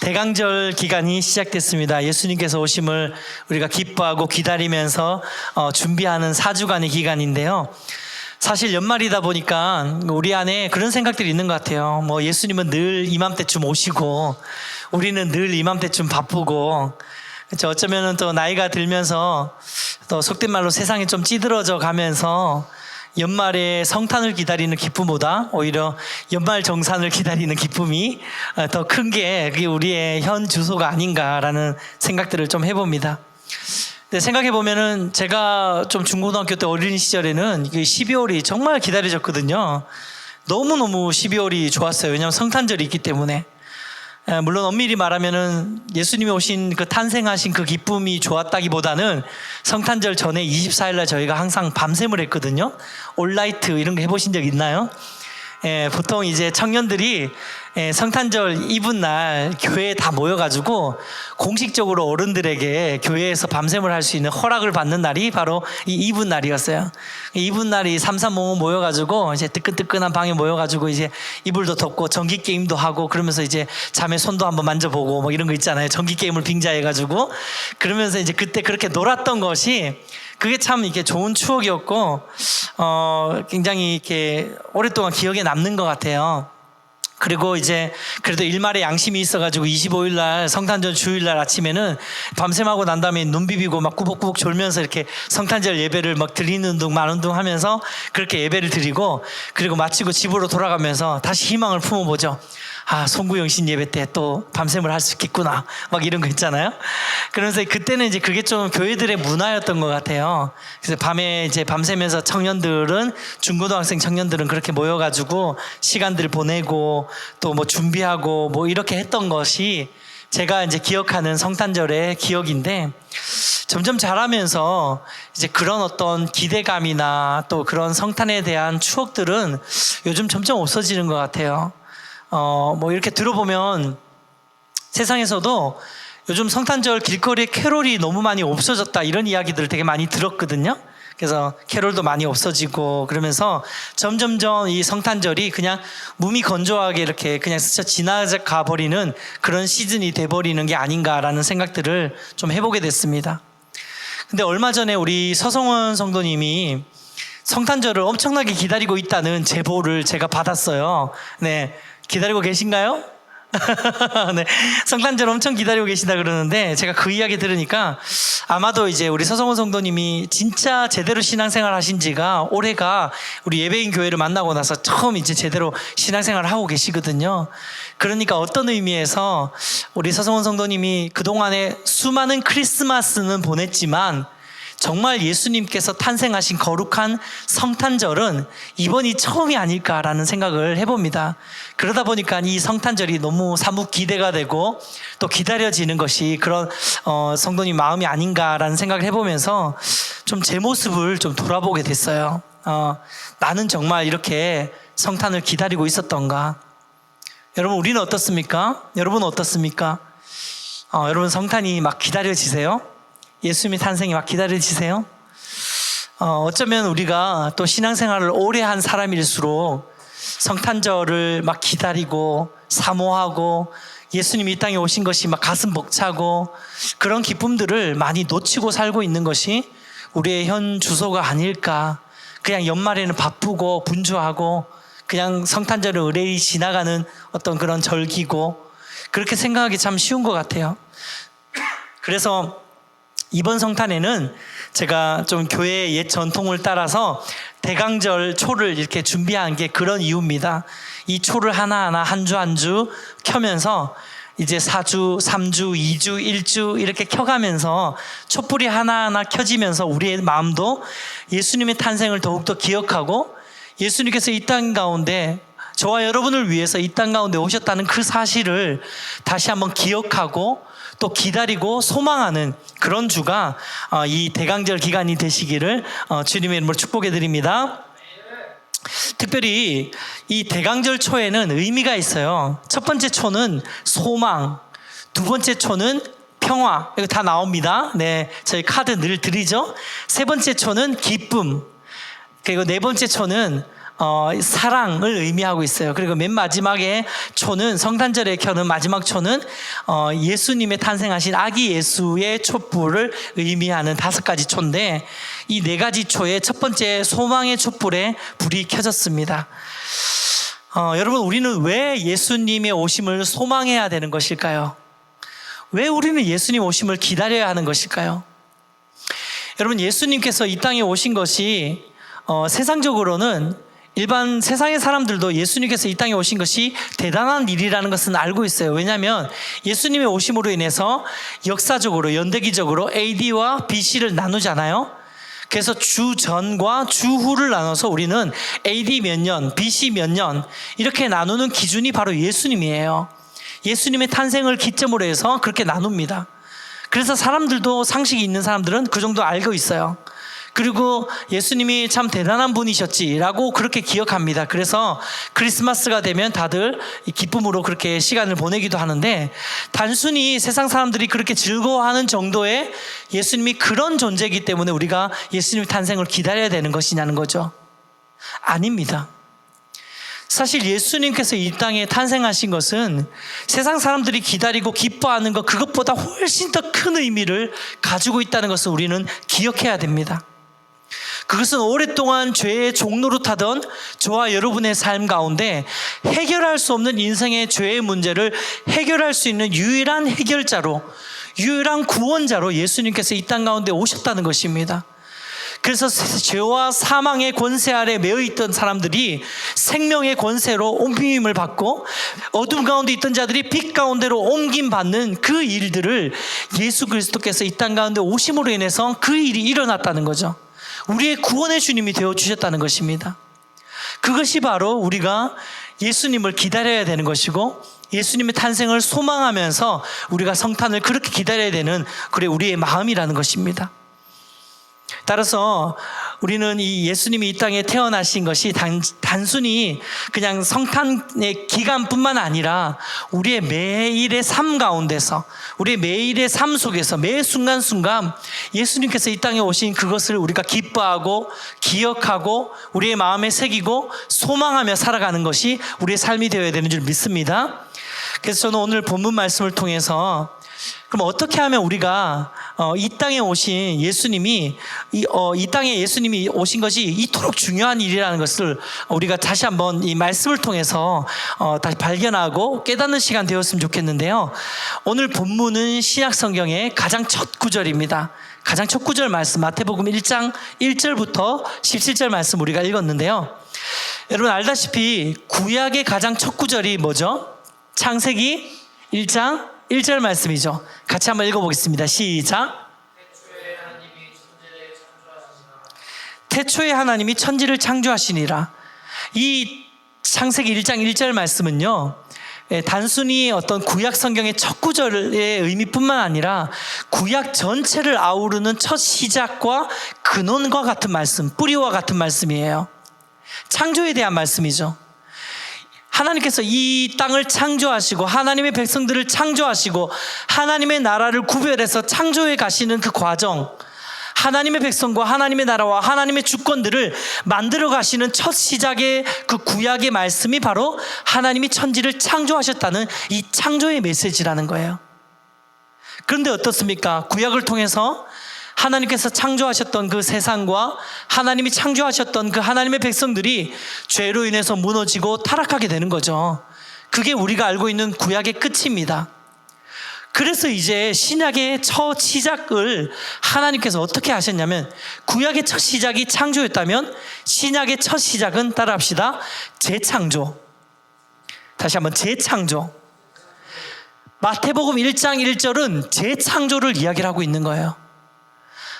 대강절 기간이 시작됐습니다. 예수님께서 오심을 우리가 기뻐하고 기다리면서 준비하는 4주간의 기간인데요. 사실 연말이다 보니까 우리 안에 그런 생각들이 있는 것 같아요. 예수님은 늘 이맘때쯤 오시고 우리는 늘 이맘때쯤 바쁘고, 그렇죠? 어쩌면은 또 나이가 들면서 또 속된 말로 세상이 좀 찌들어져 가면서 연말에 성탄을 기다리는 기쁨보다 오히려 연말 정산을 기다리는 기쁨이 더 큰 게 그게 우리의 현 주소가 아닌가라는 생각들을 좀 해봅니다. 근데 생각해보면은 제가 좀 중고등학교 때 어린 시절에는 12월이 정말 기다려졌거든요. 너무너무 12월이 좋았어요. 왜냐하면 성탄절이 있기 때문에. 물론 엄밀히 말하면은 예수님이 오신 그 탄생하신 그 기쁨이 좋았다기보다는 성탄절 전에 24일날 저희가 항상 밤샘을 했거든요. 올라이트 이런 거 해보신 적 있나요? 보통 이제 청년들이 성탄절 이브 날 교회에 다 모여가지고 공식적으로 어른들에게 교회에서 밤샘을 할 수 있는 허락을 받는 날이 바로 이 이브 날이었어요. 이브 날이 삼삼오오 모여가지고 이제 뜨끈뜨끈한 방에 모여가지고 이제 이불도 덮고 전기 게임도 하고 그러면서 이제 자매 손도 한번 만져보고 이런 거 있잖아요. 전기 게임을 빙자해가지고 그러면서 이제 그때 그렇게 놀았던 것이 그게 참 이렇게 좋은 추억이었고 굉장히 이렇게 오랫동안 기억에 남는 것 같아요. 그리고 이제 그래도 일말에 양심이 있어가지고 25일 날 성탄절 주일날 아침에는 밤샘하고 난 다음에 눈 비비고 막 꾸벅꾸벅 졸면서 이렇게 성탄절 예배를 막 드리는 둥 마는 둥 하면서 그렇게 예배를 드리고, 그리고 마치고 집으로 돌아가면서 다시 희망을 품어보죠. 송구영신 예배 때 또 밤샘을 할 수 있겠구나 막 이런 거 있잖아요. 그러면서 그때는 이제 그게 좀 교회들의 문화였던 것 같아요. 그래서 밤에 이제 밤새면서 청년들은, 중고등학생 청년들은 그렇게 모여가지고 시간들을 보내고 또 준비하고 이렇게 했던 것이 제가 이제 기억하는 성탄절의 기억인데, 점점 자라면서 이제 그런 어떤 기대감이나 또 그런 성탄에 대한 추억들은 요즘 점점 없어지는 것 같아요. 이렇게 들어보면 세상에서도 요즘 성탄절 길거리에 캐롤이 너무 많이 없어졌다 이런 이야기들을 되게 많이 들었거든요. 그래서 캐롤도 많이 없어지고 그러면서 점점점 이 성탄절이 그냥 무미건조하게 이렇게 그냥 스쳐 지나가 버리는 그런 시즌이 돼버리는 게 아닌가라는 생각들을 좀 해보게 됐습니다. 근데 얼마 전에 우리 서성원 성도님이 성탄절을 엄청나게 기다리고 있다는 제보를 제가 받았어요. 네. 기다리고 계신가요? 네, 성탄절 엄청 기다리고 계신다 그러는데 제가 그 이야기 들으니까 아마도 이제 우리 서성원 성도님이 진짜 제대로 신앙생활 하신 지가 올해가 우리 예배인 교회를 만나고 나서 처음 이제 제대로 신앙생활을 하고 계시거든요. 그러니까 어떤 의미에서 우리 서성원 성도님이 그동안에 수많은 크리스마스는 보냈지만 정말 예수님께서 탄생하신 거룩한 성탄절은 이번이 처음이 아닐까라는 생각을 해봅니다. 그러다 보니까 이 성탄절이 너무 사뭇 기대가 되고 또 기다려지는 것이 그런 성도님 마음이 아닌가라는 생각을 해보면서 좀 제 모습을 좀 돌아보게 됐어요. 나는 정말 이렇게 성탄을 기다리고 있었던가? 여러분, 우리는 어떻습니까? 여러분은 어떻습니까? 여러분, 성탄이 막 기다려지세요? 예수님의 탄생이 막 기다려지세요? 어쩌면 우리가 또 신앙생활을 오래 한 사람일수록 성탄절을 막 기다리고 사모하고 예수님이 이 땅에 오신 것이 막 가슴 벅차고 그런 기쁨들을 많이 놓치고 살고 있는 것이 우리의 현 주소가 아닐까. 그냥 연말에는 바쁘고 분주하고 그냥 성탄절을 의뢰히 지나가는 어떤 그런 절기고 그렇게 생각하기 참 쉬운 것 같아요. 그래서 이번 성탄에는 제가 좀 교회의 옛 전통을 따라서 대강절 초를 이렇게 준비한 게 그런 이유입니다. 이 초를 하나하나 한 주 한 주 켜면서 이제 4주, 3주, 2주, 1주 이렇게 켜가면서 촛불이 하나하나 켜지면서 우리의 마음도 예수님의 탄생을 더욱더 기억하고 예수님께서 이 땅 가운데 저와 여러분을 위해서 이 땅 가운데 오셨다는 그 사실을 다시 한번 기억하고 또 기다리고 소망하는 그런 주가 이 대강절 기간이 되시기를 주님의 이름으로 축복해 드립니다. 특별히 이 대강절 초에는 의미가 있어요. 첫 번째 초는 소망, 두 번째 초는 평화, 이거 다 나옵니다. 네, 저희 카드 늘 드리죠. 세 번째 초는 기쁨, 그리고 네 번째 초는 사랑을 의미하고 있어요. 그리고 맨 마지막에 초는, 성탄절에 켜는 마지막 초는 예수님의 탄생하신 아기 예수의 촛불을 의미하는 5가지 초인데, 이 4가지 초의 첫 번째 소망의 촛불에 불이 켜졌습니다. 여러분, 우리는 왜 예수님의 오심을 소망해야 되는 것일까요? 왜 우리는 예수님 오심을 기다려야 하는 것일까요? 여러분, 예수님께서 이 땅에 오신 것이 세상적으로는, 일반 세상의 사람들도 예수님께서 이 땅에 오신 것이 대단한 일이라는 것은 알고 있어요. 왜냐하면 예수님의 오심으로 인해서 역사적으로, 연대기적으로 AD와 BC를 나누잖아요. 그래서 주전과 주후를 나눠서 우리는 AD 몇 년, BC 몇 년 이렇게 나누는 기준이 바로 예수님이에요. 예수님의 탄생을 기점으로 해서 그렇게 나눕니다. 그래서 사람들도, 상식이 있는 사람들은 그 정도 알고 있어요. 그리고 예수님이 참 대단한 분이셨지라고 그렇게 기억합니다. 그래서 크리스마스가 되면 다들 기쁨으로 그렇게 시간을 보내기도 하는데, 단순히 세상 사람들이 그렇게 즐거워하는 정도의 예수님이 그런 존재이기 때문에 우리가 예수님의 탄생을 기다려야 되는 것이냐는 거죠. 아닙니다. 사실 예수님께서 이 땅에 탄생하신 것은 세상 사람들이 기다리고 기뻐하는 것, 그것보다 훨씬 더 큰 의미를 가지고 있다는 것을 우리는 기억해야 됩니다. 그것은 오랫동안 죄의 종로로 타던 저와 여러분의 삶 가운데 해결할 수 없는 인생의 죄의 문제를 해결할 수 있는 유일한 해결자로, 유일한 구원자로 예수님께서 이 땅 가운데 오셨다는 것입니다. 그래서 죄와 사망의 권세 아래 매여 있던 사람들이 생명의 권세로 옮김을 받고, 어둠 가운데 있던 자들이 빛 가운데로 옮김 받는 그 일들을 예수 그리스도께서 이 땅 가운데 오심으로 인해서 그 일이 일어났다는 거죠. 우리의 구원의 주님이 되어주셨다는 것입니다. 그것이 바로 우리가 예수님을 기다려야 되는 것이고, 예수님의 탄생을 소망하면서 우리가 성탄을 그렇게 기다려야 되는, 그래, 우리의 마음이라는 것입니다. 따라서 우리는 이 예수님이 이 땅에 태어나신 것이 단순히 그냥 성탄의 기간뿐만 아니라 우리의 매일의 삶 가운데서, 우리의 매일의 삶 속에서 매 순간순간 예수님께서 이 땅에 오신 그것을 우리가 기뻐하고 기억하고 우리의 마음에 새기고 소망하며 살아가는 것이 우리의 삶이 되어야 되는 줄 믿습니다. 그래서 저는 오늘 본문 말씀을 통해서, 그럼 어떻게 하면 우리가 이 땅에 오신 예수님이, 이 땅에 예수님이 오신 것이 이토록 중요한 일이라는 것을 우리가 다시 한번 이 말씀을 통해서 다시 발견하고 깨닫는 시간 되었으면 좋겠는데요. 오늘 본문은 신약 성경의 가장 첫 구절입니다. 가장 첫 구절 말씀, 마태복음 1장 1절부터 17절 말씀 우리가 읽었는데요. 여러분 알다시피 구약의 가장 첫 구절이 뭐죠? 창세기 1장 1절 말씀이죠. 같이 한번 읽어보겠습니다. 시작. 태초에 하나님이 천지를 창조하시니라. 이 창세기 1장 1절 말씀은요, 단순히 어떤 구약 성경의 첫 구절의 의미뿐만 아니라 구약 전체를 아우르는 첫 시작과 근원과 같은 말씀, 뿌리와 같은 말씀이에요. 창조에 대한 말씀이죠. 하나님께서 이 땅을 창조하시고 하나님의 백성들을 창조하시고 하나님의 나라를 구별해서 창조해 가시는 그 과정, 하나님의 백성과 하나님의 나라와 하나님의 주권들을 만들어 가시는 첫 시작의 그 구약의 말씀이 바로 하나님이 천지를 창조하셨다는 이 창조의 메시지라는 거예요. 그런데 어떻습니까? 구약을 통해서 하나님께서 창조하셨던 그 세상과 하나님이 창조하셨던 그 하나님의 백성들이 죄로 인해서 무너지고 타락하게 되는 거죠. 그게 우리가 알고 있는 구약의 끝입니다. 그래서 이제 신약의 첫 시작을 하나님께서 어떻게 하셨냐면, 구약의 첫 시작이 창조였다면 신약의 첫 시작은, 따라합시다, 재창조. 다시 한번, 재창조. 마태복음 1장 1절은 재창조를 이야기를 하고 있는 거예요.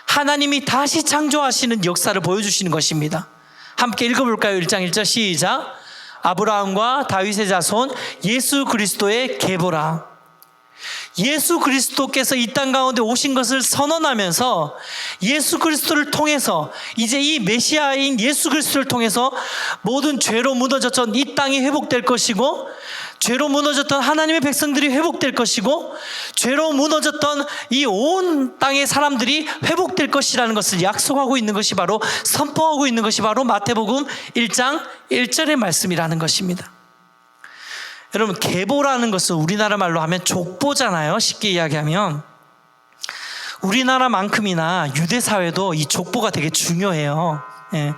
하나님이 다시 창조하시는 역사를 보여주시는 것입니다. 함께 읽어볼까요? 1장 1절 시작. 아브라함과 다윗의 자손 예수 그리스도의 계보라. 예수 그리스도께서 이 땅 가운데 오신 것을 선언하면서 예수 그리스도를 통해서, 이제 이 메시아인 예수 그리스도를 통해서 모든 죄로 무너졌던 이 땅이 회복될 것이고, 죄로 무너졌던 하나님의 백성들이 회복될 것이고, 죄로 무너졌던 이 온 땅의 사람들이 회복될 것이라는 것을 약속하고 있는 것이 바로, 선포하고 있는 것이 바로 마태복음 1장 1절의 말씀이라는 것입니다. 여러분, 계보라는 것은 우리나라 말로 하면 족보잖아요. 쉽게 이야기하면 우리나라만큼이나 유대사회도 이 족보가 되게 중요해요. 예.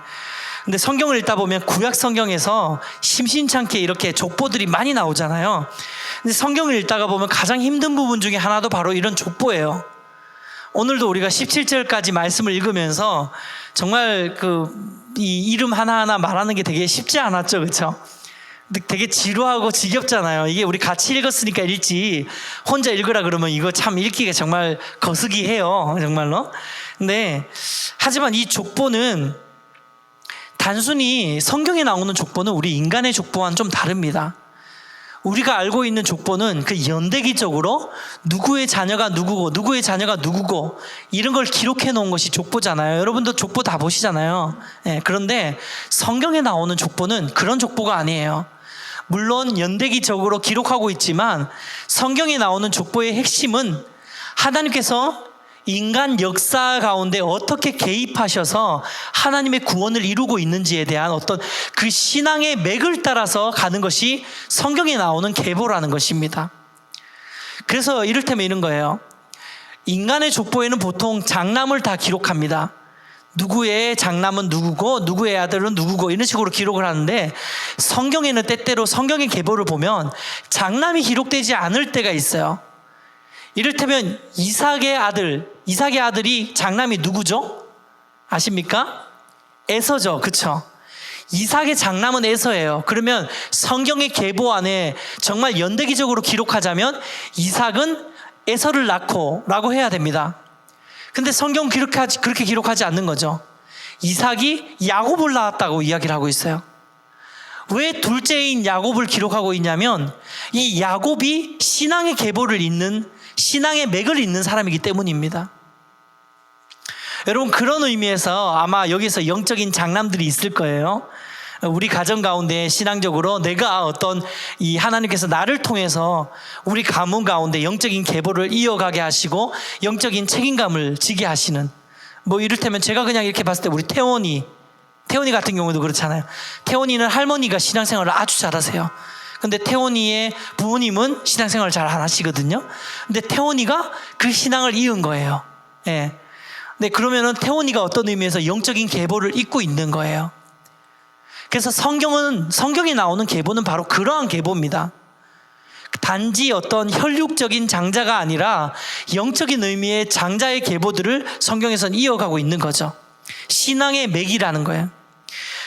근데 성경을 읽다 보면 구약 성경에서 심심찮게 이렇게 족보들이 많이 나오잖아요. 근데 성경을 읽다가 보면 가장 힘든 부분 중에 하나도 바로 이런 족보예요. 오늘도 우리가 17절까지 말씀을 읽으면서 정말 이 이름 하나하나 말하는 게 되게 쉽지 않았죠. 그렇죠? 근데 되게 지루하고 지겹잖아요. 이게 우리 같이 읽었으니까 읽지, 혼자 읽으라 그러면 이거 참 읽기가 정말 거스기 해요. 정말로. 근데 하지만 이 족보는 단순히 성경에 나오는 족보는 우리 인간의 족보와는 좀 다릅니다. 우리가 알고 있는 족보는 그 연대기적으로 누구의 자녀가 누구고 누구의 자녀가 누구고 이런 걸 기록해 놓은 것이 족보잖아요. 여러분도 족보 다 보시잖아요. 네, 그런데 성경에 나오는 족보는 그런 족보가 아니에요. 물론 연대기적으로 기록하고 있지만 성경에 나오는 족보의 핵심은 하나님께서 인간 역사 가운데 어떻게 개입하셔서 하나님의 구원을 이루고 있는지에 대한 어떤 그 신앙의 맥을 따라서 가는 것이 성경에 나오는 계보라는 것입니다. 그래서 이를테면 이런 거예요. 인간의 족보에는 보통 장남을 다 기록합니다. 누구의 장남은 누구고 누구의 아들은 누구고 이런 식으로 기록을 하는데, 성경에는 때때로 성경의 계보를 보면 장남이 기록되지 않을 때가 있어요. 이를테면 이삭의 아들이 장남이 누구죠? 아십니까? 에서죠. 그쵸? 이삭의 장남은 에서예요. 그러면 성경의 계보 안에 정말 연대기적으로 기록하자면 이삭은 에서를 낳고 라고 해야 됩니다. 근데 성경은 그렇게 기록하지 않는 거죠. 이삭이 야곱을 낳았다고 이야기를 하고 있어요. 왜 둘째인 야곱을 기록하고 있냐면 이 야곱이 신앙의 계보를 잇는, 신앙의 맥을 잇는 사람이기 때문입니다. 여러분, 그런 의미에서 아마 여기서 영적인 장남들이 있을 거예요. 우리 가정 가운데 신앙적으로 내가 어떤 이 하나님께서 나를 통해서 우리 가문 가운데 영적인 계보를 이어가게 하시고 영적인 책임감을 지게 하시는, 뭐 이를테면 제가 그냥 이렇게 봤을 때 우리 태원이 같은 경우도 그렇잖아요. 태원이는 할머니가 신앙생활을 아주 잘하세요. 근데 태원이의 부모님은 신앙생활을 잘 안 하시거든요. 근데 태원이가 그 신앙을 이은 거예요. 예. 네, 그러면은 태원이가 어떤 의미에서 영적인 계보를 잇고 있는 거예요. 그래서 성경에 나오는 계보는 바로 그러한 계보입니다. 단지 어떤 혈육적인 장자가 아니라 영적인 의미의 장자의 계보들을 성경에서는 이어가고 있는 거죠. 신앙의 맥이라는 거예요.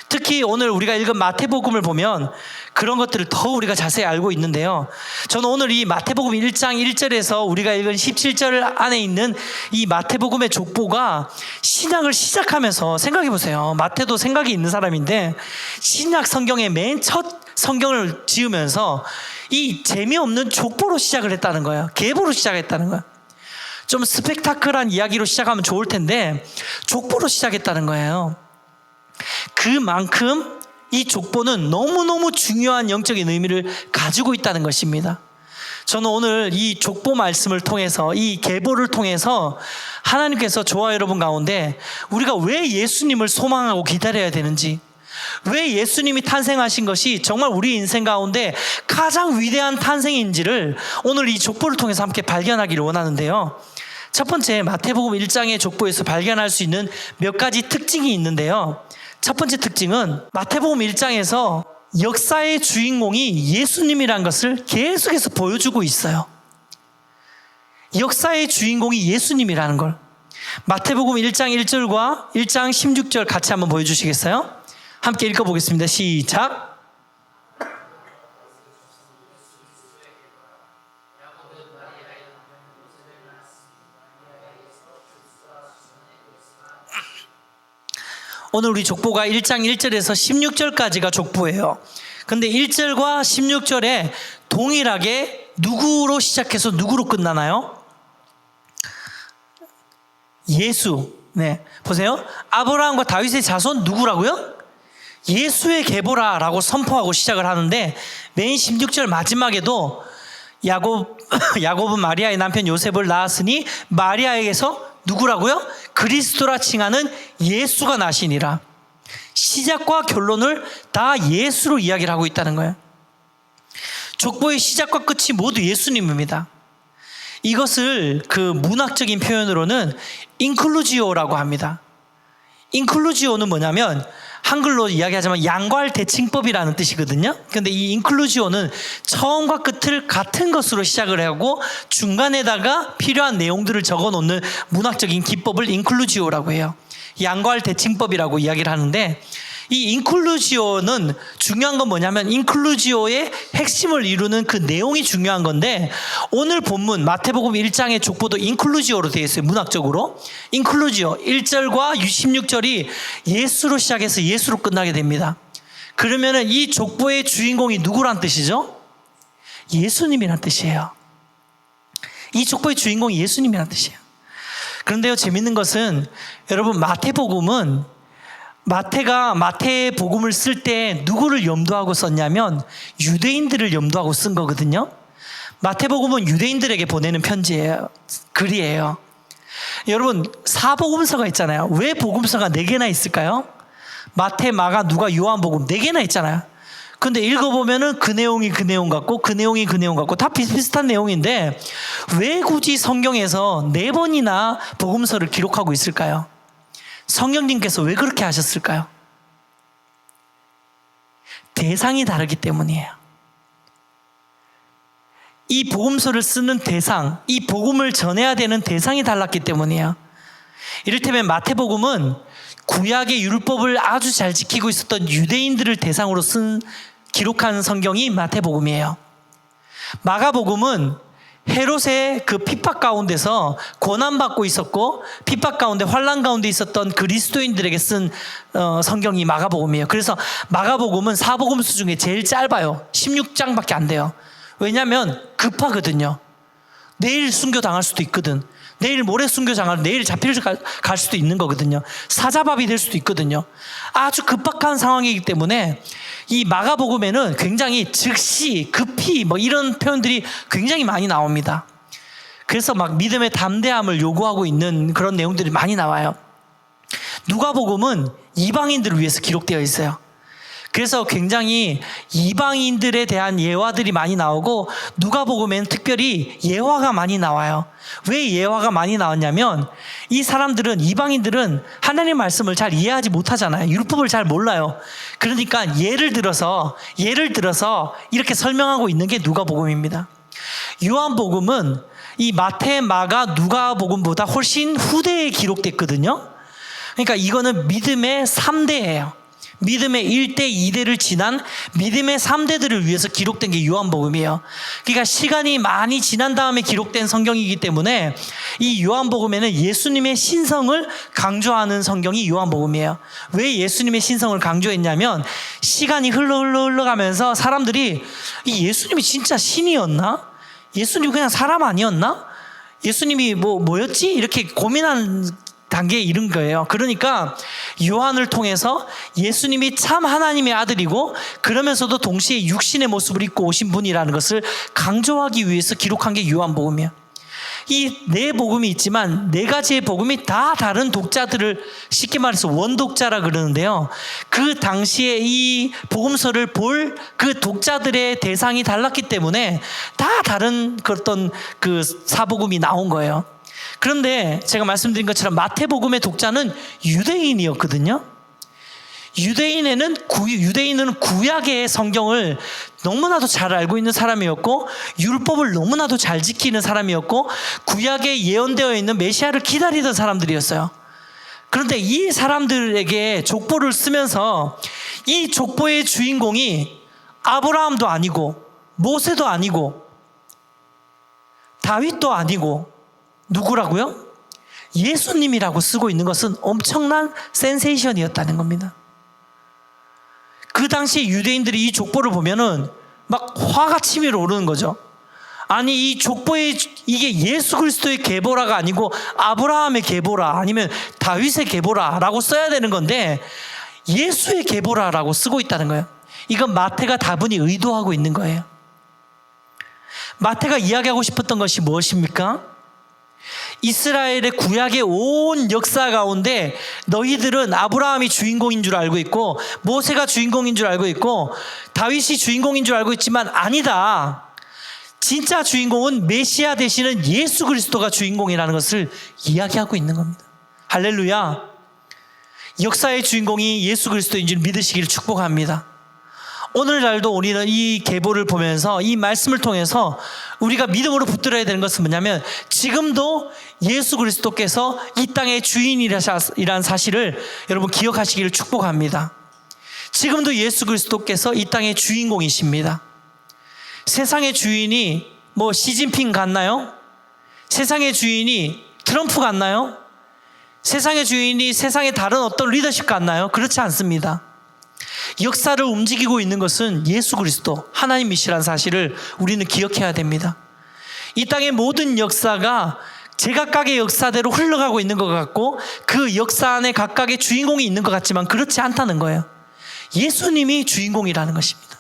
특히 오늘 우리가 읽은 마태복음을 보면 그런 것들을 더 우리가 자세히 알고 있는데요. 저는 오늘 이 마태복음 1장 1절에서 우리가 읽은 17절 안에 있는 이 마태복음의 족보가 신약을 시작하면서, 생각해 보세요. 마태도 생각이 있는 사람인데 신약 성경의 맨 첫 성경을 지으면서 이 재미없는 족보로 시작을 했다는 거예요. 계보로 시작했다는 거예요. 좀 스펙타클한 이야기로 시작하면 좋을 텐데 족보로 시작했다는 거예요. 그만큼 이 족보는 너무너무 중요한 영적인 의미를 가지고 있다는 것입니다. 저는 오늘 이 족보 말씀을 통해서, 이 계보를 통해서 하나님께서 저와 여러분 가운데 우리가 왜 예수님을 소망하고 기다려야 되는지, 왜 예수님이 탄생하신 것이 정말 우리 인생 가운데 가장 위대한 탄생인지를 오늘 이 족보를 통해서 함께 발견하기를 원하는데요. 첫 번째, 마태복음 1장의 족보에서 발견할 수 있는 몇 가지 특징이 있는데요. 첫 번째 특징은 마태복음 1장에서 역사의 주인공이 예수님이라는 것을 계속해서 보여주고 있어요. 역사의 주인공이 예수님이라는 걸. 마태복음 1장 1절과 1장 16절 같이 한번 보여주시겠어요? 함께 읽어보겠습니다. 시작. 오늘 우리 족보가 1장 1절에서 16절까지가 족보예요. 근데 1절과 16절에 동일하게 누구로 시작해서 누구로 끝나나요? 예수. 네, 보세요. 아브라함과 다윗의 자손 누구라고요? 예수의 계보라라고 선포하고 시작을 하는데 맨 16절 마지막에도 야곱은 마리아의 남편 요셉을 낳았으니 마리아에게서 누구라고요? 그리스도라 칭하는 예수가 나시니라. 시작과 결론을 다 예수로 이야기를 하고 있다는 거예요. 족보의 시작과 끝이 모두 예수님입니다. 이것을 그 문학적인 표현으로는 인클루지오라고 합니다. 인클루지오는 뭐냐면 한글로 이야기하자면 양괄 대칭법이라는 뜻이거든요. 근데 이 인클루지오는 처음과 끝을 같은 것으로 시작을 하고 중간에다가 필요한 내용들을 적어 놓는 문학적인 기법을 인클루지오라고 해요. 양괄 대칭법이라고 이야기를 하는데, 이 인클루지오는 중요한 건 뭐냐면 인클루지오의 핵심을 이루는 그 내용이 중요한 건데, 오늘 본문 마태복음 1장의 족보도 인클루지오로 되어 있어요. 문학적으로 인클루지오 1절과 16절이 예수로 시작해서 예수로 끝나게 됩니다. 그러면은 이 족보의 주인공이 누구란 뜻이죠? 예수님이란 뜻이에요. 이 족보의 주인공이 예수님이란 뜻이에요. 그런데요, 재밌는 것은 여러분, 마태가 마태복음을 쓸 때 누구를 염두하고 썼냐면 유대인들을 염두하고 쓴 거거든요. 마태복음은 유대인들에게 보내는 편지예요. 글이에요. 여러분, 사복음서가 있잖아요. 왜 복음서가 4개나 있을까요? 마태, 마가, 누가, 요한복음 4개나 있잖아요. 근데 읽어보면은 그 내용이 그 내용 같고 그 내용이 그 내용 같고 다 비슷비슷한 내용인데 왜 굳이 성경에서 4번이나 복음서를 기록하고 있을까요? 성령님께서 왜 그렇게 하셨을까요? 대상이 다르기 때문이에요. 이 복음서를 쓰는 대상, 이 복음을 전해야 되는 대상이 달랐기 때문이에요. 이를테면 마태복음은 구약의 율법을 아주 잘 지키고 있었던 유대인들을 대상으로 기록한 성경이 마태복음이에요. 마가복음은 헤롯의 그 핍박 가운데서 고난받고 있었고 핍박 가운데 환난 가운데 있었던 그리스도인들에게 쓴 성경이 마가복음이에요. 그래서 마가복음은 사복음서 중에 제일 짧아요. 16장밖에 안 돼요. 왜냐하면 급하거든요. 내일 순교당할 수도 있거든. 내일 모레 순교당할, 내일 잡힐 갈 수도 있는 거거든요. 사자밥이 될 수도 있거든요. 아주 급박한 상황이기 때문에 이 마가복음에는 굉장히 즉시, 급히 뭐 이런 표현들이 굉장히 많이 나옵니다. 그래서 막 믿음의 담대함을 요구하고 있는 그런 내용들이 많이 나와요. 누가복음은 이방인들을 위해서 기록되어 있어요. 그래서 굉장히 이방인들에 대한 예화들이 많이 나오고 누가복음에는 특별히 예화가 많이 나와요. 왜 예화가 많이 나왔냐면 이 사람들은, 이방인들은 하나님의 말씀을 잘 이해하지 못하잖아요. 율법을 잘 몰라요. 그러니까 예를 들어서 이렇게 설명하고 있는 게 누가복음입니다. 요한복음은 이 마태, 마가, 누가복음보다 훨씬 후대에 기록됐거든요. 그러니까 이거는 믿음의 3대예요. 믿음의 1대, 2대를 지난 믿음의 3대들을 위해서 기록된 게 요한복음이에요. 그러니까 시간이 많이 지난 다음에 기록된 성경이기 때문에 이 요한복음에는 예수님의 신성을 강조하는 성경이 요한복음이에요. 왜 예수님의 신성을 강조했냐면 시간이 흘러가면서 사람들이 이 예수님이 진짜 신이었나? 예수님이 그냥 사람 아니었나? 예수님이 뭐였지? 이렇게 고민하는 단계에 이른 거예요. 그러니까 요한을 통해서 예수님이 참 하나님의 아들이고 그러면서도 동시에 육신의 모습을 입고 오신 분이라는 것을 강조하기 위해서 기록한 게 요한복음이에요. 이 4복음이 있지만 4가지의 복음이 다 다른 독자들을, 쉽게 말해서 원독자라 그러는데요. 그 당시에 이 복음서를 볼 그 독자들의 대상이 달랐기 때문에 다 다른 어떤 그 사복음이 나온 거예요. 그런데 제가 말씀드린 것처럼 마태복음의 독자는 유대인이었거든요. 유대인은 구약의 성경을 너무나도 잘 알고 있는 사람이었고 율법을 너무나도 잘 지키는 사람이었고 구약에 예언되어 있는 메시아를 기다리던 사람들이었어요. 그런데 이 사람들에게 족보를 쓰면서 이 족보의 주인공이 아브라함도 아니고 모세도 아니고 다윗도 아니고 누구라고요? 예수님이라고 쓰고 있는 것은 엄청난 센세이션이었다는 겁니다. 그 당시 유대인들이 이 족보를 보면은 막 화가 치밀어 오르는 거죠. 아니, 이 족보에 이게 예수 그리스도의 계보라가 아니고 아브라함의 계보라 아니면 다윗의 계보라라고 써야 되는 건데 예수의 계보라라고 쓰고 있다는 거예요. 이건 마태가 다분히 의도하고 있는 거예요. 마태가 이야기하고 싶었던 것이 무엇입니까? 이스라엘의 구약의 온 역사 가운데 너희들은 아브라함이 주인공인 줄 알고 있고 모세가 주인공인 줄 알고 있고 다윗이 주인공인 줄 알고 있지만 아니다. 진짜 주인공은 메시아 되시는 예수 그리스도가 주인공이라는 것을 이야기하고 있는 겁니다. 할렐루야. 역사의 주인공이 예수 그리스도인 줄 믿으시기를 축복합니다. 오늘날도 우리는 이 계보를 보면서 이 말씀을 통해서 우리가 믿음으로 붙들어야 되는 것은 뭐냐면 지금도 예수 그리스도께서 이 땅의 주인이라는 사실을 여러분 기억하시기를 축복합니다. 지금도 예수 그리스도께서 이 땅의 주인공이십니다. 세상의 주인이 뭐 시진핑 같나요? 세상의 주인이 트럼프 같나요? 세상의 주인이 세상의 다른 어떤 리더십 같나요? 그렇지 않습니다. 역사를 움직이고 있는 것은 예수 그리스도 하나님이시라는 사실을 우리는 기억해야 됩니다. 이 땅의 모든 역사가 제각각의 역사대로 흘러가고 있는 것 같고 그 역사 안에 각각의 주인공이 있는 것 같지만 그렇지 않다는 거예요. 예수님이 주인공이라는 것입니다.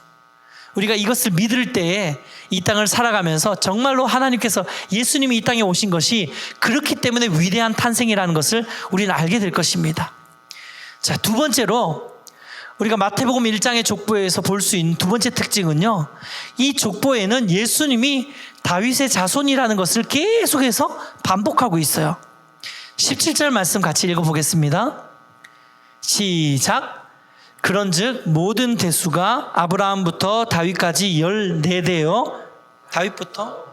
우리가 이것을 믿을 때에 이 땅을 살아가면서 정말로 하나님께서 예수님이 이 땅에 오신 것이 그렇기 때문에 위대한 탄생이라는 것을 우리는 알게 될 것입니다. 자, 두 번째로 우리가 마태복음 1장의 족보에서 볼 수 있는 두 번째 특징은요, 이 족보에는 예수님이 다윗의 자손이라는 것을 계속해서 반복하고 있어요. 17절 말씀 같이 읽어보겠습니다. 시작. 그런즉 모든 대수가 아브라함부터 다윗까지 14대요. 다윗부터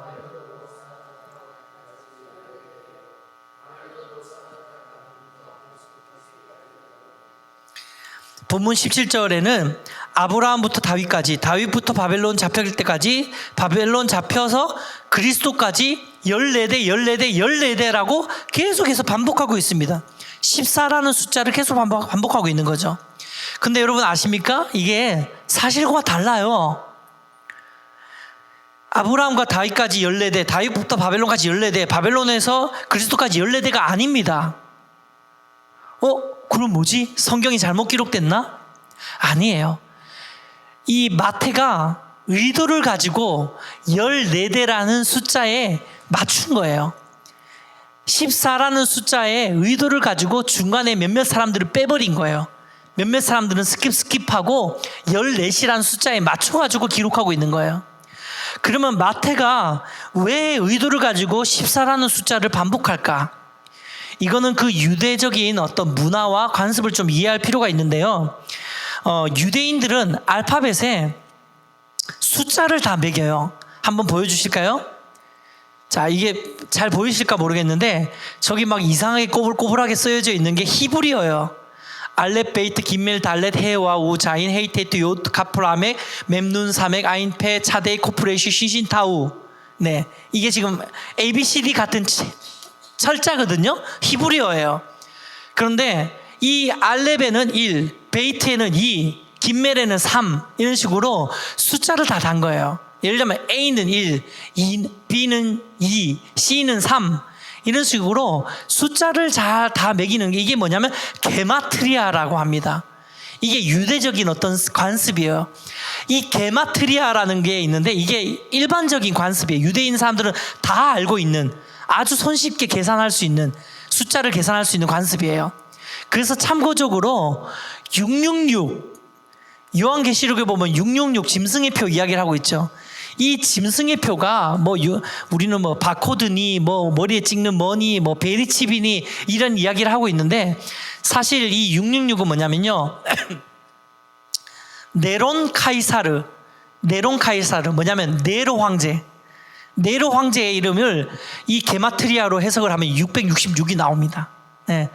본문 17절에는 아브라함부터 다윗까지, 다윗부터 바벨론 잡힐 때까지, 바벨론 잡혀서 그리스도까지 14대라고 계속해서 반복하고 있습니다. 14라는 숫자를 계속 반복하고 있는 거죠. 근데 여러분 아십니까? 이게 사실과 달라요. 아브라함과 다윗까지 14대, 다윗부터 바벨론까지 14대, 바벨론에서 그리스도까지 14대가 아닙니다. 그럼 뭐지? 성경이 잘못 기록됐나? 아니에요. 이 마태가 의도를 가지고 14대라는 숫자에 맞춘 거예요. 14라는 숫자에 의도를 가지고 중간에 몇몇 사람들을 빼버린 거예요. 몇몇 사람들은 스킵하고 14이라는 숫자에 맞춰가지고 기록하고 있는 거예요. 그러면 마태가 왜 의도를 가지고 14라는 숫자를 반복할까? 이거는 그 유대적인 어떤 문화와 관습을 좀 이해할 필요가 있는데요. 유대인들은 알파벳에 숫자를 다 매겨요. 한번 보여주실까요? 자, 이게 잘 보이실까 모르겠는데 저기 막 이상하게 꼬불꼬불하게 쓰여져 있는 게 히브리어예요. 알렛, 베이트, 김멜, 달렛, 헤와, 우, 자인, 헤이테트, 요, 카풀, 아멕, mem눈, 사멕, 아인, 페, 차데이, 코프레시, 신신, 타우. 네, 이게 지금 ABCD 같은 철자거든요. 히브리어예요. 그런데 이 알렙에는 1, 베이트에는 2, 김멜에는 3 이런 식으로 숫자를 다 단 거예요. 예를 들면 A는 1, B는 2, C는 3 이런 식으로 숫자를 다 매기는 게 이게 뭐냐면 게마트리아라고 합니다. 이게 유대적인 어떤 관습이에요. 이 게마트리아라는 게 있는데 이게 일반적인 관습이에요. 유대인 사람들은 다 알고 있는 아주 손쉽게 계산할 수 있는 숫자를 계산할 수 있는 관습이에요. 그래서 참고적으로 666 요한계시록에 보면 666 짐승의 표 이야기를 하고 있죠. 이 짐승의 표가 우리는 바코드니 머리에 찍는 뭐니 베리칩이니 이런 이야기를 하고 있는데 사실 이 666은 뭐냐면요. 네론 카이사르 뭐냐면 네로 황제의 이름을 이 게마트리아로 해석을 하면 666이 나옵니다. 네.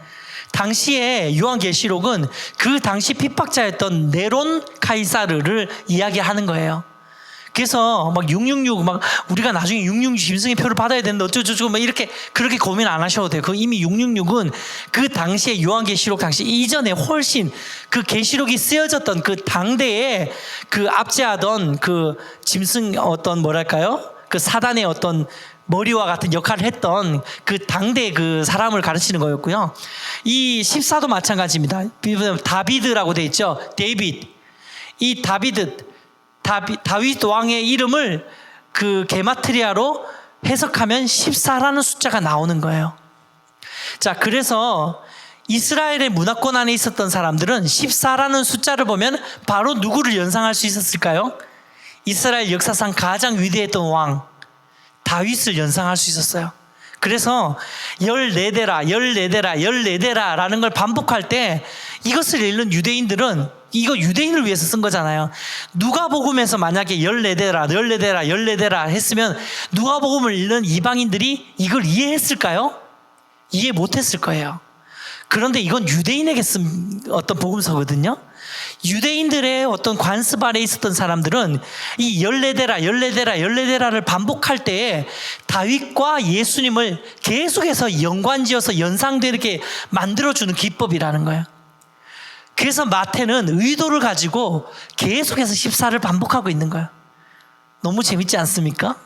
당시에 요한계시록은 그 당시 핍박자였던 네론 카이사르를 이야기하는 거예요. 그래서 666 우리가 나중에 666 짐승의 표를 받아야 되는데 어쩌고 이렇게 그렇게 고민 안 하셔도 돼요. 그 이미 666은 그 당시에 요한계시록 당시 이전에 훨씬 그 계시록이 쓰여졌던 그 당대에 그 압제하던 그 짐승 그 사단의 어떤 머리와 같은 역할을 했던 그 당대 그 사람을 가르치는 거였고요. 이 14도 마찬가지입니다. 다비드라고 돼 있죠. 데이빗. 이 다윗 왕의 이름을 그 게마트리아로 해석하면 14라는 숫자가 나오는 거예요. 자, 그래서 이스라엘의 문화권 안에 있었던 사람들은 14라는 숫자를 보면 바로 누구를 연상할 수 있었을까요? 이스라엘 역사상 가장 위대했던 왕 다윗을 연상할 수 있었어요. 그래서 14대라 14대라 14대라 라는 걸 반복할 때 이것을 읽는 유대인들은 이거 유대인을 위해서 쓴 거잖아요. 누가복음에서 만약에 14대라 14대라 14대라 했으면 누가복음을 읽는 이방인들이 이걸 이해했을까요? 이해 못했을 거예요. 그런데 이건 유대인에게 쓴 어떤 복음서거든요. 유대인들의 어떤 관습 아래 있었던 사람들은 이 14대라 14대라 14대라를 반복할 때에 다윗과 예수님을 계속해서 연관지어서 연상되게 만들어주는 기법이라는 거예요. 그래서 마태는 의도를 가지고 계속해서 14를 반복하고 있는 거예요. 너무 재밌지 않습니까?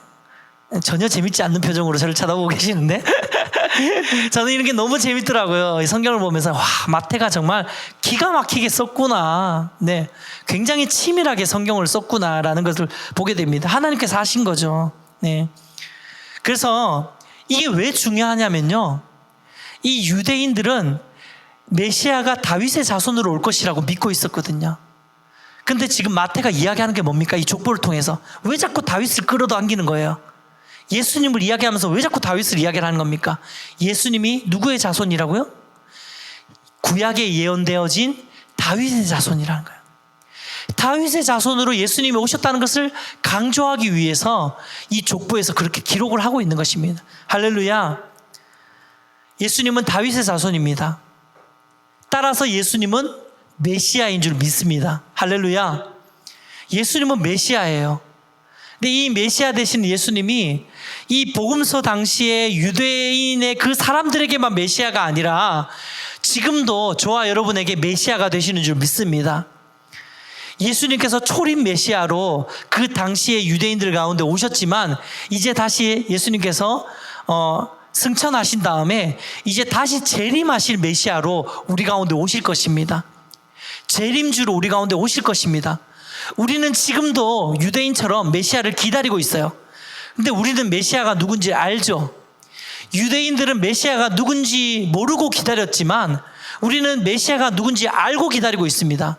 전혀 재밌지 않는 표정으로 저를 쳐다보고 계시는데 저는 이런 게 너무 재밌더라고요. 이 성경을 보면서 와, 마태가 정말 기가 막히게 썼구나. 네, 굉장히 치밀하게 성경을 썼구나라는 것을 보게 됩니다. 하나님께서 하신 거죠. 네, 그래서 이게 왜 중요하냐면요, 이 유대인들은 메시아가 다윗의 자손으로 올 것이라고 믿고 있었거든요. 근데 지금 마태가 이야기하는 게 뭡니까? 이 족보를 통해서 왜 자꾸 다윗을 끌어당기는 거예요? 예수님을 이야기하면서 왜 자꾸 다윗을 이야기하는 겁니까? 예수님이 누구의 자손이라고요? 구약에 예언되어진 다윗의 자손이라는 거예요. 다윗의 자손으로 예수님이 오셨다는 것을 강조하기 위해서 이 족보에서 그렇게 기록을 하고 있는 것입니다. 할렐루야. 예수님은 다윗의 자손입니다. 따라서 예수님은 메시아인 줄 믿습니다. 할렐루야. 예수님은 메시아예요. 근데 이 메시아 되신 예수님이 이 복음서 당시에 유대인의 그 사람들에게만 메시아가 아니라 지금도 저와 여러분에게 메시아가 되시는 줄 믿습니다. 예수님께서 초림 메시아로 그 당시에 유대인들 가운데 오셨지만 이제 다시 예수님께서 승천하신 다음에 이제 다시 재림하실 메시아로 우리 가운데 오실 것입니다. 재림주로 우리 가운데 오실 것입니다. 우리는 지금도 유대인처럼 메시아를 기다리고 있어요. 근데 우리는 메시아가 누군지 알죠? 유대인들은 메시아가 누군지 모르고 기다렸지만 우리는 메시아가 누군지 알고 기다리고 있습니다.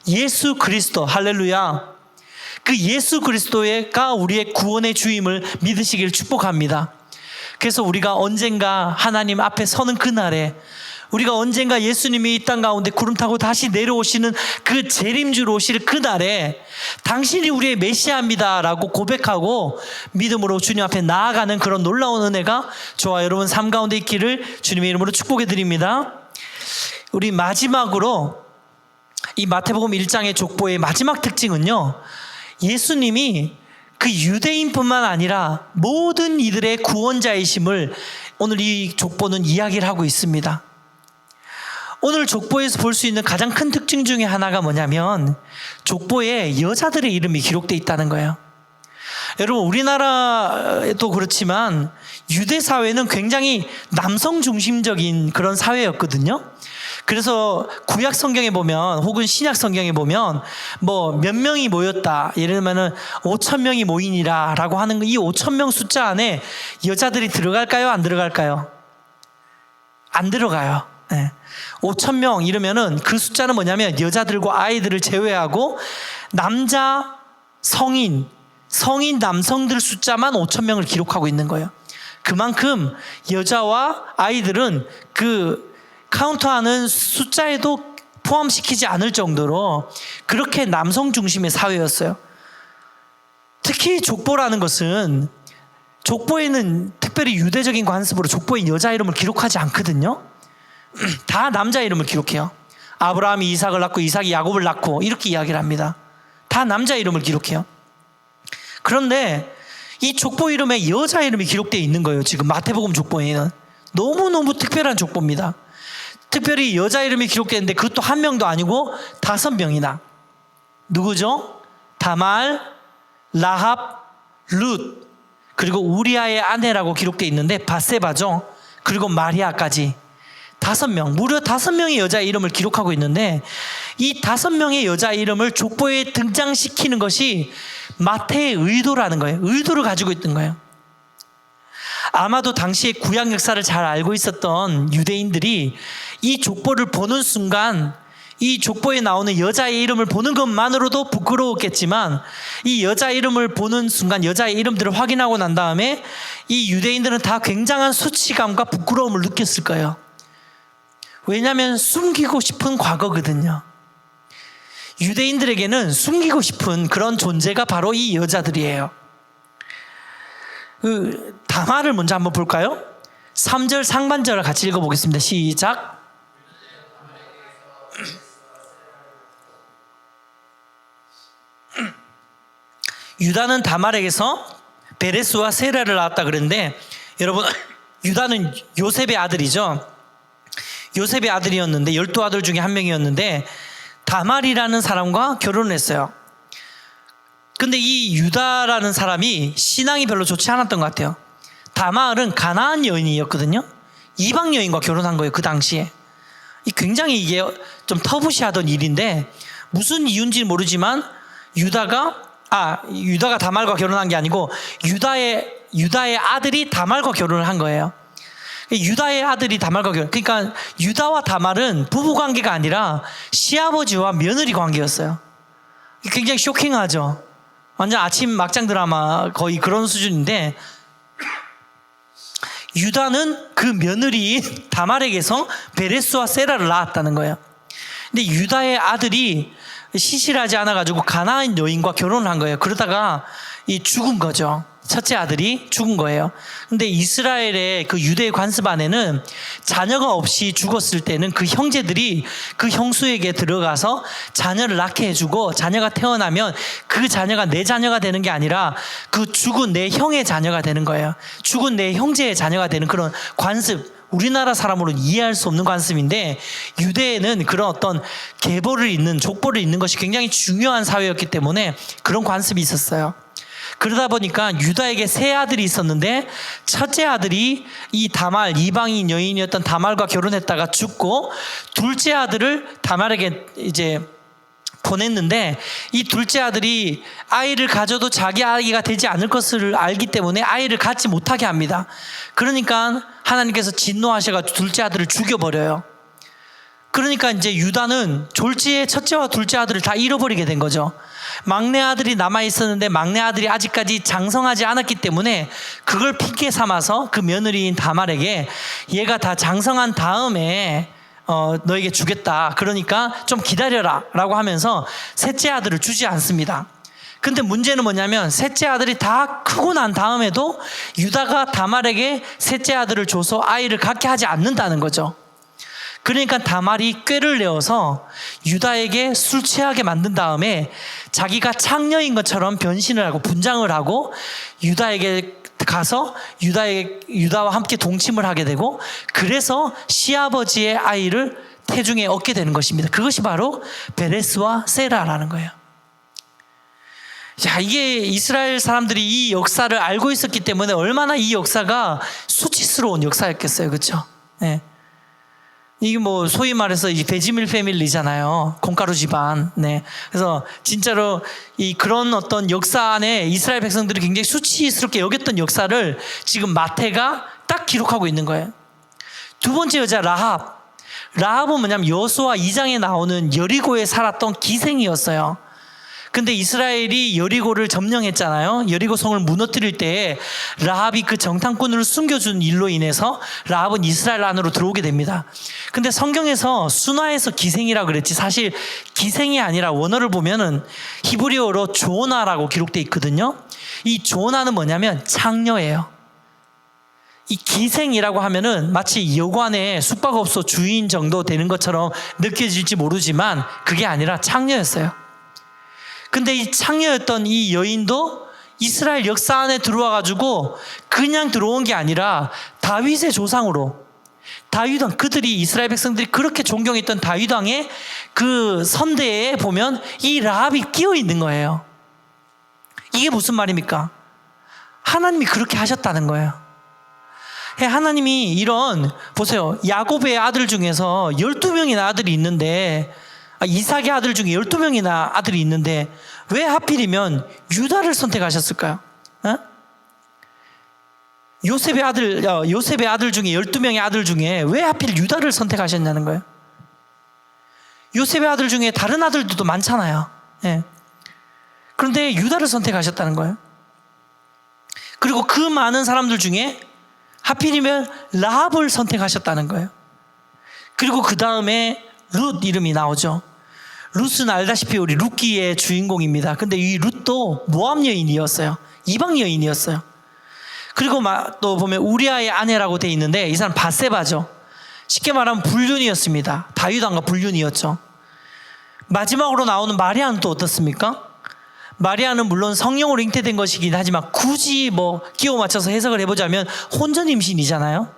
예수 그리스도, 할렐루야. 그 예수 그리스도가 우리의 구원의 주임을 믿으시길 축복합니다. 그래서 우리가 언젠가 하나님 앞에 서는 그날에, 우리가 언젠가 예수님이 이 땅 가운데 구름 타고 다시 내려오시는 그 재림주로 오실 그날에 당신이 우리의 메시아입니다 라고 고백하고 믿음으로 주님 앞에 나아가는 그런 놀라운 은혜가 저와 여러분 삶 가운데 있기를 주님의 이름으로 축복해 드립니다. 우리 마지막으로 이 마태복음 1장의 족보의 마지막 특징은요, 예수님이 그 유대인뿐만 아니라 모든 이들의 구원자이심을 오늘 이 족보는 이야기를 하고 있습니다. 오늘 족보에서 볼 수 있는 가장 큰 특징 중에 하나가 뭐냐면 족보에 여자들의 이름이 기록되어 있다는 거예요. 여러분, 우리나라도 그렇지만 유대 사회는 굉장히 남성 중심적인 그런 사회였거든요. 그래서 구약 성경에 보면 혹은 신약 성경에 보면 뭐 몇 명이 모였다, 예를 들면은 5,000명이 모이니라 라고 하는 이 5,000명 숫자 안에 여자들이 들어갈까요? 안 들어갈까요? 안 들어가요. 네. 5,000명 이러면은 그 숫자는 뭐냐면 여자들과 아이들을 제외하고 남자 성인 남성들 숫자만 5,000명을 기록하고 있는 거예요. 그만큼 여자와 아이들은 그 카운트하는 숫자에도 포함시키지 않을 정도로 그렇게 남성 중심의 사회였어요. 특히 족보라는 것은 족보에는 특별히 유대적인 관습으로 족보에 여자 이름을 기록하지 않거든요. 다 남자 이름을 기록해요. 아브라함이 이삭을 낳고 이삭이 야곱을 낳고 이렇게 이야기를 합니다. 다 남자 이름을 기록해요. 그런데 이 족보 이름에 여자 이름이 기록되어 있는 거예요. 지금 마태복음 족보에는 너무너무 특별한 족보입니다. 특별히 여자 이름이 기록되는데 그것도 한 명도 아니고 5명이나. 누구죠? 다말, 라합, 룻, 그리고 우리아의 아내라고 기록되어 있는데 바세바죠. 그리고 마리아까지 5명, 무려 5명의 여자의 이름을 기록하고 있는데 이 5명의 여자 이름을 족보에 등장시키는 것이 마태의 의도라는 거예요. 의도를 가지고 있던 거예요. 아마도 당시에 구약 역사를 잘 알고 있었던 유대인들이 이 족보를 보는 순간 이 족보에 나오는 여자의 이름을 보는 것만으로도 부끄러웠겠지만 이 여자 이름을 보는 순간 여자의 이름들을 확인하고 난 다음에 이 유대인들은 다 굉장한 수치감과 부끄러움을 느꼈을 거예요. 왜냐하면 숨기고 싶은 과거거든요. 유대인들에게는 숨기고 싶은 그런 존재가 바로 이 여자들이에요. 다말을 먼저 한번 볼까요? 3절 상반절을 같이 읽어보겠습니다. 시작. 유다는 다말에게서 베레스와 세라를 낳았다 그랬는데 여러분, 유다는 요셉의 아들이죠. 요셉의 아들이었는데 12아들 중에 한 명이었는데 다말이라는 사람과 결혼을 했어요. 근데 이 유다라는 사람이 신앙이 별로 좋지 않았던 것 같아요. 다말은 가나안 여인이었거든요. 이방 여인과 결혼한 거예요, 그 당시에. 굉장히 이게 좀 터부시하던 일인데 무슨 이유인지 모르지만 유다가 다말과 결혼한 게 아니고 유다의 아들이 다말과 결혼을 한 거예요. 유다의 아들이 다말과 결혼. 그러니까 유다와 다말은 부부 관계가 아니라 시아버지와 며느리 관계였어요. 굉장히 쇼킹하죠. 완전 아침 막장 드라마 거의 그런 수준인데 유다는 그 며느리 다말에게서 베레스와 세라를 낳았다는 거예요. 근데 유다의 아들이 시실하지 않아가지고 가나안 여인과 결혼을 한 거예요. 그러다가 죽은 거죠. 첫째 아들이 죽은 거예요. 근데 이스라엘의 그 유대 관습 안에는 자녀가 없이 죽었을 때는 그 형제들이 그 형수에게 들어가서 자녀를 낳게 해주고 자녀가 태어나면 그 자녀가 내 자녀가 되는 게 아니라 그 죽은 내 형의 자녀가 되는 거예요. 죽은 내 형제의 자녀가 되는 그런 관습, 우리나라 사람으로는 이해할 수 없는 관습인데 유대에는 그런 어떤 계보를 잇는, 족보를 잇는 것이 굉장히 중요한 사회였기 때문에 그런 관습이 있었어요. 그러다 보니까 유다에게 세 아들이 있었는데 첫째 아들이 이 다말, 이방인 여인이었던 다말과 결혼했다가 죽고 둘째 아들을 다말에게 이제 보냈는데 이 둘째 아들이 아이를 가져도 자기 아기가 되지 않을 것을 알기 때문에 아이를 갖지 못하게 합니다. 그러니까 하나님께서 진노하셔가지고 둘째 아들을 죽여버려요. 그러니까 이제 유다는 졸지에 첫째와 둘째 아들을 다 잃어버리게 된 거죠. 막내 아들이 남아있었는데 막내 아들이 아직까지 장성하지 않았기 때문에 그걸 핑계 삼아서 그 며느리인 다말에게 얘가 다 장성한 다음에 너에게 주겠다. 그러니까 좀 기다려라 라고 하면서 셋째 아들을 주지 않습니다. 근데 문제는 뭐냐면 셋째 아들이 다 크고 난 다음에도 유다가 다말에게 셋째 아들을 줘서 아이를 갖게 하지 않는다는 거죠. 그러니까 다말이 꾀를 내어서 유다에게 술 취하게 만든 다음에 자기가 창녀인 것처럼 변신을 하고 분장을 하고 유다에게 가서 유다와 함께 동침을 하게 되고 그래서 시아버지의 아이를 태중에 얻게 되는 것입니다. 그것이 바로 베레스와 세라라는 거예요. 자, 이게 이스라엘 사람들이 이 역사를 알고 있었기 때문에 얼마나 이 역사가 수치스러운 역사였겠어요. 그렇죠? 네. 이게 뭐 소위 말해서 이 베지밀 패밀리잖아요. 콩가루 집안. 네. 그래서 진짜로 그런 어떤 역사 안에 이스라엘 백성들이 굉장히 수치스럽게 여겼던 역사를 지금 마태가 딱 기록하고 있는 거예요. 두 번째 여자 라합은 뭐냐면 여호수아 2장에 나오는 여리고에 살았던 기생이었어요. 근데 이스라엘이 여리고를 점령했잖아요. 여리고 성을 무너뜨릴 때에 라합이 그 정탐꾼을 숨겨준 일로 인해서 라합은 이스라엘 안으로 들어오게 됩니다. 근데 성경에서 순화해서 기생이라고 그랬지 사실 기생이 아니라 원어를 보면은 히브리어로 조나라고 기록되어 있거든요. 이 조나는 뭐냐면 창녀예요. 이 기생이라고 하면은 마치 여관의 숙박업소 주인 정도 되는 것처럼 느껴질지 모르지만 그게 아니라 창녀였어요. 근데 이 창녀였던 이 여인도 이스라엘 역사 안에 들어와가지고 그냥 들어온 게 아니라 다윗의 조상으로 다윗왕, 그들이 이스라엘 백성들이 그렇게 존경했던 다윗왕의 그 선대에 보면 이 라합이 끼어 있는 거예요. 이게 무슨 말입니까? 하나님이 그렇게 하셨다는 거예요. 하나님이 이런, 보세요. 야곱의 아들 중에서 12명이나 아들이 있는데, 이삭의 아들 중에 12명이나 아들이 있는데 왜 하필이면 유다를 선택하셨을까요? 요셉의 아들 중에 12명의 아들 중에 왜 하필 유다를 선택하셨냐는 거예요. 요셉의 아들 중에 다른 아들들도 많잖아요. 그런데 유다를 선택하셨다는 거예요. 그리고 그 많은 사람들 중에 하필이면 라합을 선택하셨다는 거예요. 그리고 그 다음에 룻 이름이 나오죠. 룻은 알다시피 우리 룻기의 주인공입니다. 근데 이 룻도 모압 여인이었어요. 이방 여인이었어요. 그리고 또 보면 우리아의 아내라고 돼 있는데 이 사람 바세바죠. 쉽게 말하면 불륜이었습니다. 다윗 왕과 불륜이었죠. 마지막으로 나오는 마리아는 또 어떻습니까? 마리아는 물론 성령으로 잉태된 것이긴 하지만 굳이 끼워 맞춰서 해석을 해보자면 혼전 임신이잖아요.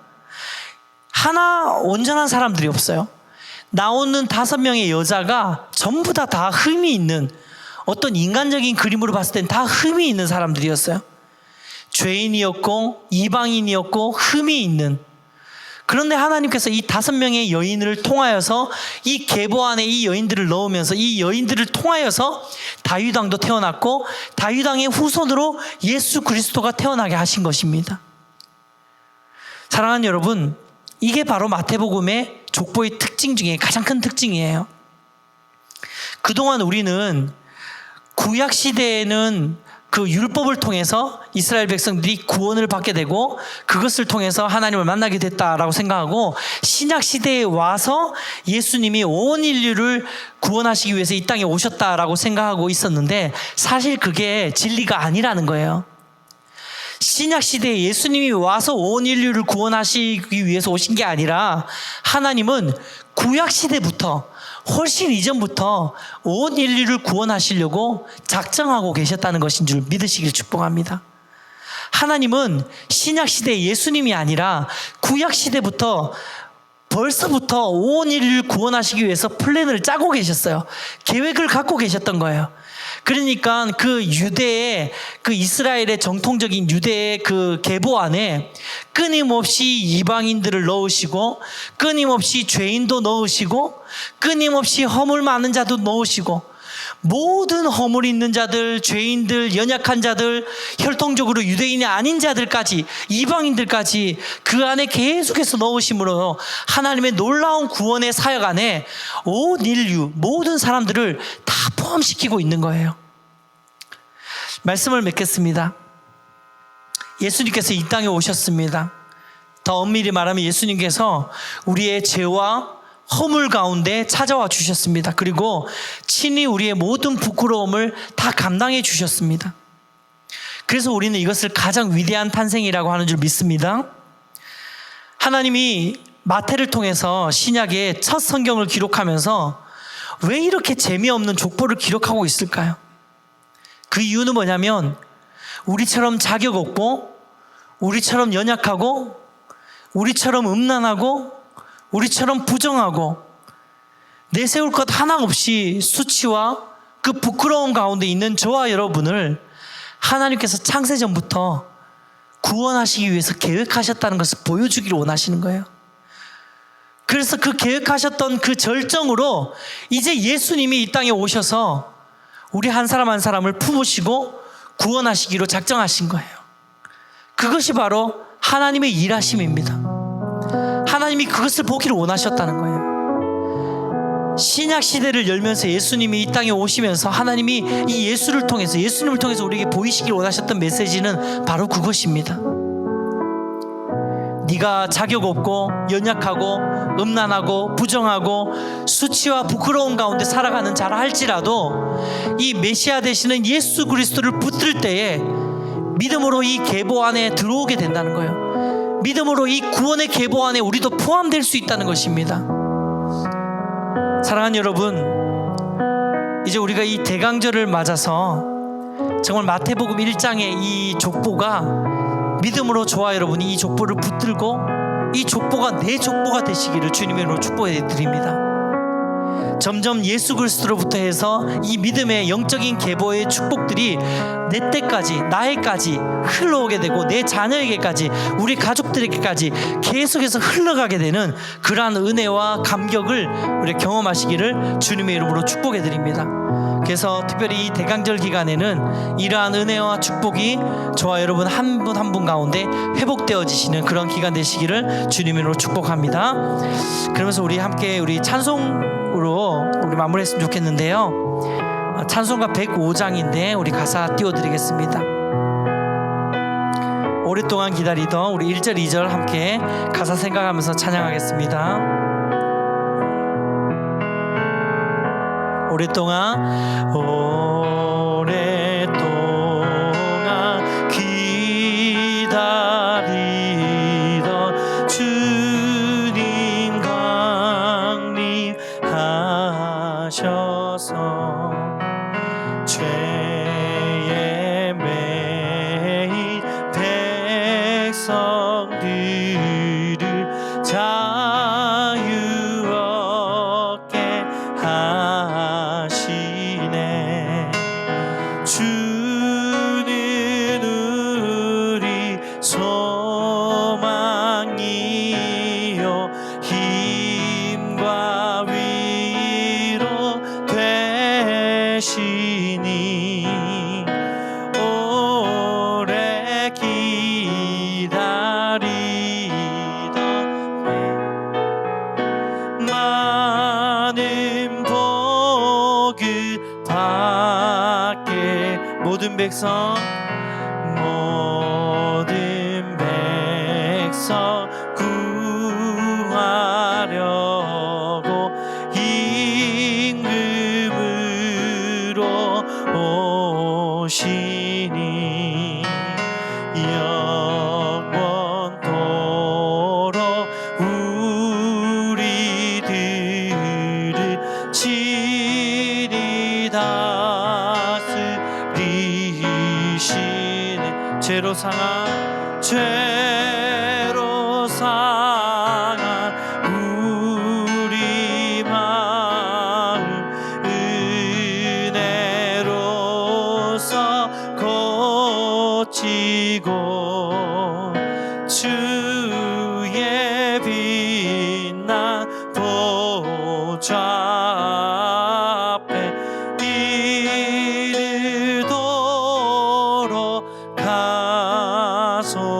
하나 온전한 사람들이 없어요. 나오는 5명의 여자가 전부 다 흠이 있는, 어떤 인간적인 그림으로 봤을 땐 다 흠이 있는 사람들이었어요. 죄인이었고 이방인이었고 흠이 있는. 그런데 하나님께서 이 5명의 여인을 통하여서 이 계보 안에 이 여인들을 넣으면서 이 여인들을 통하여서 다윗 왕도 태어났고 다윗 왕의 후손으로 예수 그리스도가 태어나게 하신 것입니다. 사랑하는 여러분, 이게 바로 마태복음의 족보의 특징 중에 가장 큰 특징이에요. 그동안 우리는 구약 시대에는 그 율법을 통해서 이스라엘 백성들이 구원을 받게 되고 그것을 통해서 하나님을 만나게 됐다라고 생각하고, 신약 시대에 와서 예수님이 온 인류를 구원하시기 위해서 이 땅에 오셨다라고 생각하고 있었는데 사실 그게 진리가 아니라는 거예요. 신약 시대에 예수님이 와서 온 인류를 구원하시기 위해서 오신 게 아니라 하나님은 구약 시대부터 훨씬 이전부터 온 인류를 구원하시려고 작정하고 계셨다는 것인 줄 믿으시길 축복합니다. 하나님은 신약 시대의 예수님이 아니라 구약 시대부터 벌써부터 온 인류를 구원하시기 위해서 플랜을 짜고 계셨어요. 계획을 갖고 계셨던 거예요. 그러니까 그 유대의, 그 이스라엘의 정통적인 유대의 그 계보 안에 끊임없이 이방인들을 넣으시고 끊임없이 죄인도 넣으시고 끊임없이 허물 많은 자도 넣으시고 모든 허물 있는 자들, 죄인들, 연약한 자들, 혈통적으로 유대인이 아닌 자들까지, 이방인들까지 그 안에 계속해서 넣으심으로 하나님의 놀라운 구원의 사역 안에 온 인류, 모든 사람들을 다 포함시키고 있는 거예요. 말씀을 맺겠습니다. 예수님께서 이 땅에 오셨습니다. 더 엄밀히 말하면 예수님께서 우리의 죄와 허물 가운데 찾아와 주셨습니다. 그리고 친히 우리의 모든 부끄러움을 다 감당해 주셨습니다. 그래서 우리는 이것을 가장 위대한 탄생이라고 하는 줄 믿습니다. 하나님이 마태를 통해서 신약의 첫 성경을 기록하면서 왜 이렇게 재미없는 족보를 기록하고 있을까요? 그 이유는 뭐냐면 우리처럼 자격 없고 우리처럼 연약하고 우리처럼 음란하고 우리처럼 부정하고 내세울 것 하나 없이 수치와 그 부끄러움 가운데 있는 저와 여러분을 하나님께서 창세전부터 구원하시기 위해서 계획하셨다는 것을 보여주기를 원하시는 거예요. 그래서 그 계획하셨던 그 절정으로 이제 예수님이 이 땅에 오셔서 우리 한 사람 한 사람을 품으시고 구원하시기로 작정하신 거예요. 그것이 바로 하나님의 일하심입니다. 하나님이 그것을 보기를 원하셨다는 거예요. 신약 시대를 열면서 예수님이 이 땅에 오시면서 하나님이 이 예수님을 통해서 우리에게 보이시길 원하셨던 메시지는 바로 그것입니다. 네가 자격 없고 연약하고 음란하고 부정하고 수치와 부끄러움 가운데 살아가는 자라 할지라도 이 메시아 되시는 예수 그리스도를 붙들 때에 믿음으로 이 계보 안에 들어오게 된다는 거예요. 믿음으로 이 구원의 계보 안에 우리도 포함될 수 있다는 것입니다. 사랑하는 여러분, 이제 우리가 이 대강절을 맞아서 정말 마태복음 1장의 이 족보가 믿음으로 저와 여러분이 이 족보를 붙들고 이 족보가 내 족보가 되시기를 주님의 이름으로 축복해 드립니다. 점점 예수 그리스도로부터 해서 이 믿음의 영적인 계보의 축복들이 내 때까지, 나에까지 흘러오게 되고 내 자녀에게까지, 우리 가족들에게까지 계속해서 흘러가게 되는 그러한 은혜와 감격을 우리 경험하시기를 주님의 이름으로 축복해 드립니다. 그래서 특별히 이 대강절 기간에는 이러한 은혜와 축복이 저와 여러분 한 분 한 분 가운데 회복되어지시는 그런 기간 되시기를 주님으로 축복합니다. 그러면서 우리 함께 우리 찬송으로 우리 마무리했으면 좋겠는데요. 찬송가 105장인데 우리 가사 띄워드리겠습니다. 오랫동안 기다리던 우리 1절 2절 함께 가사 생각하면서 찬양하겠습니다. 오랫동안 기다리던 주님 강림하셔서 죄에 매인 백성들을 자유 얻게 하시네. 주는 우리 소망이요 힘과 위로 되시니 오래 기다리던 많은 복을 받게 모든 백성 구하려고 임금으로 오시니 영원토록 우리들을 친히 다스리시네. 죄로 상한 우리 마음 은혜로서 고치고 주의 빛난 보좌 앞에 이르도록 가소서.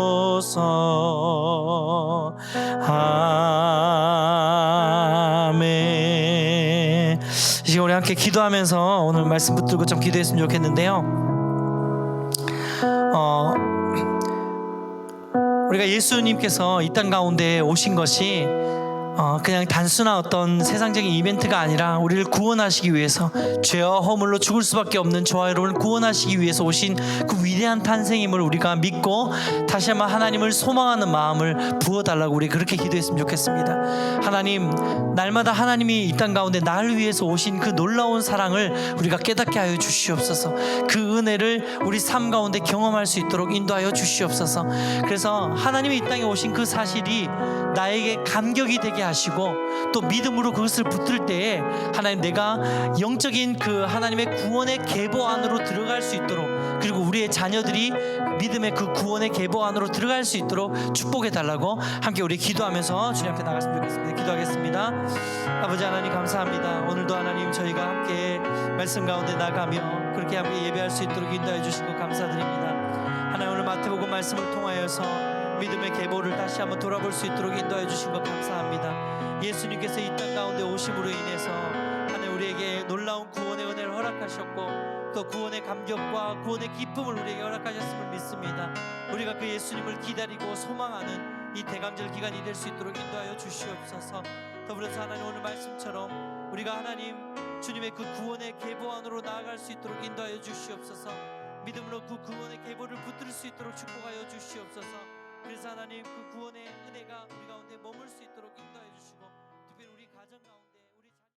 아멘. 이제 우리 함께 기도하면서 오늘 말씀 붙들고 좀 기도했으면 좋겠는데요. 우리가 예수님께서 이 땅 가운데 오신 것이 그냥 단순한 어떤 세상적인 이벤트가 아니라 우리를 구원하시기 위해서, 죄와 허물로 죽을 수밖에 없는 저와 여러분을 구원하시기 위해서 오신 그 위대한 탄생임을 우리가 믿고 다시 한번 하나님을 소망하는 마음을 부어달라고 우리 그렇게 기도했으면 좋겠습니다. 하나님, 날마다 하나님이 이 땅 가운데 나를 위해서 오신 그 놀라운 사랑을 우리가 깨닫게 하여 주시옵소서. 그 은혜를 우리 삶 가운데 경험할 수 있도록 인도하여 주시옵소서. 그래서 하나님이 이 땅에 오신 그 사실이 나에게 감격이 되게 하시고 또 믿음으로 그것을 붙들 때에 하나님, 내가 영적인 그 하나님의 구원의 계보 안으로 들어갈 수 있도록, 그리고 우리의 자녀들이 믿음의 그 구원의 계보 안으로 들어갈 수 있도록 축복해 달라고 함께 우리 기도하면서 주님 앞에 나갔으면 좋겠습니다. 기도하겠습니다. 아버지 하나님, 감사합니다. 오늘도 하나님 저희가 함께 말씀 가운데 나가며 그렇게 함께 예배할 수 있도록 인도해 주신 것 감사드립니다. 하나님, 오늘 마태복음 말씀을 통하여서 믿음의 계보를 다시 한번 돌아볼 수 있도록 인도해 주신 것 감사합니다. 예수님께서 이 땅 가운데 오심으로 인해서 하나님 우리에게 놀라운 구원의 은혜를 허락하셨고 또 구원의 감격과 구원의 기쁨을 우리에게 허락하셨음을 믿습니다. 우리가 그 예수님을 기다리고 소망하는 이 대강절 기간이 될 수 있도록 인도하여 주시옵소서. 더불어서 하나님, 오늘 말씀처럼 우리가 하나님 주님의 그 구원의 계보 안으로 나아갈 수 있도록 인도하여 주시옵소서. 믿음으로 그 구원의 계보를 붙들 수 있도록 축복하여 주시옵소서. 그래서 하나님, 그 구원의